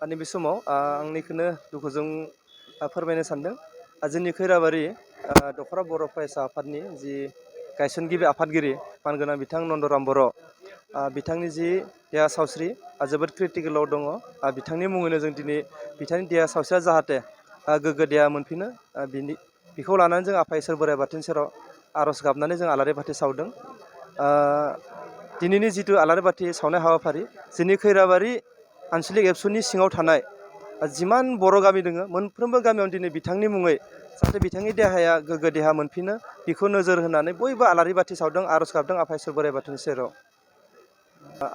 नैबे समाव आंनिखौनो दुखुजों फोरमायनो सानदों। जोंनि खैराबारि दखरा बर' फरायसा आफादनि जि गायसनगिरि आफादगिरि मानगोनां बिथां नन्दराम बर' बिथांनि जि देहा सावस्रि जोबोद क्रिटिकेलाव दङ। बिथांनि मुङैनो जों दिनै बिथांनि देहा सावस्रिया जाहाथे गोग्गो देहा मोनफिनो बिखौ लानानै जों आफा इसोर बोराइ बाथौनि सेराव आर'ज गाबनानै जों आलारि बाथि सावदों। दिनैनि जिथु आलारि बाथि सावनाय हाबाफारि जोंनि खैराबारि आनसलिक एबसुनि सिङाव थानाय जिमान बर' गामि दङ मोनफ्रोमबो गामियावनो दिनै बिथांनि मुङै जाहाथे बिथांनि देहाया गोग्गो देहा मोनफिनो बेखौ नोजोर होनानै बयबो आलारि बाथि सावदों, आर'ज गाबदों आफा इसोर बोराइ बाथौनि सेराव।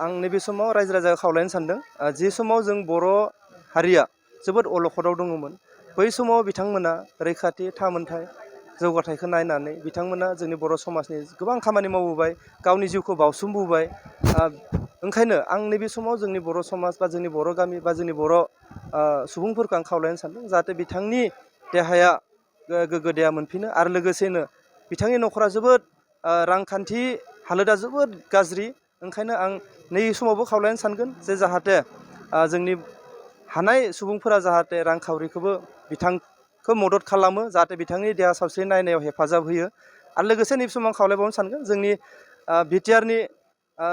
आं नैबे समाव रायजो राजाखौ खावलायनो सानदों, जि समाव जों बर' हारिया जोबोद अलखदाव दङमोन बै समाव बिथांमोना रैखाथि थामोनथाय जौगाथायखौ नायनानै बिथांमोना जोंनि बर' समाजनि गोबां खामानि मावबोबाय, गावनि जिउखौ बावसोमबोबाय। ओंखायनो आं नैबे समाव जोंनि बर' समाज बा जोंनि बर' गामि बा जोंनि बर' सुबुंफोरखौ आं खावलायनो सानदों जाहाथे बिथांनि देहाया गोग्गो देहा मोनफिनो। आरो लोगोसेनो बिथांनि न'खरा जोबोद रांखान्थि हालोदा जोबोद गाज्रि। ओंखायनो आं नै समावबो खावलायनो सानगोन जे जाहाथे जोंनि हानाय सुबुंफोरा जाहाथे रांखावरिखौबो बिथांखौ मदद खालामो, जाहाथे बिथांनि देहा सावस्रि नायनायाव हेफाजाब होयो। आरो लोगोसे नैबे समाव आं खावलायबावनो सानगोन जोंनि बिटिआरनि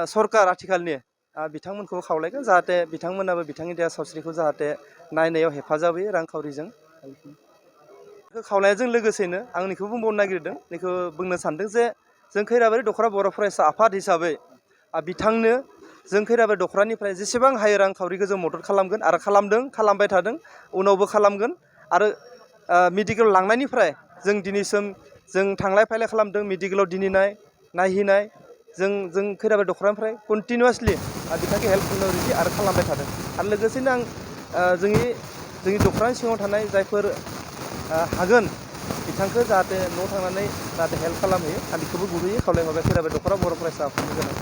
सरकार आथिखालनि बिथांमोनखौ खावलायगोन जाहाथे बिथांमोनाबो बिथांनि देहा सावस्रिखौ जाहाथे नायनायाव हेफाजाब होयो रांखावरिजों। खावलायनायजों लोगोसेनो आं बेखौ बुंबावनो नागिरदों, बेखौ बुंनो सानदों जे जों खैराबारि दखरा बर' फरायसा आफाद हिसाबै बिथांनो जों खैराबारि दखरानिफ्राय जेसेबां हायो रांखावरिखौ जों मदद खालामगोन आरो खालामदों, खालामबाय थादों, उनावबो खालामगोन। आरो मेडिकेल लांनायनिफ्राय जों दिनैसिम जों थांलाय फैलाय खालामदों, मेडिकेलाव दिनैनाय नायहैनाय जों खैराबारि दखरानिफ्राय कन्टिनिउवासलि बिथांखौ हेल्प खालामनो रेडि आरो खालामबाय थादों। आरो लोगोसेनो आं जोंनि दखरानि सिङाव थानाय जायफोर हागोन बिथांखौ जाहाथे न'आव थांनानै जाहाथे हेल्प खालामहैयो आं बेखौबो गुरैयै खावलायहरबाय खैराबारि दखरा बर' फरायसा आफादनि गोनां।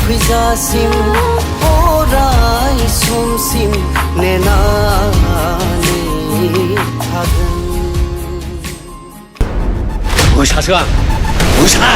फैजासिम अराय समसिम नेनानै थागोन। मोसासो आं मोसा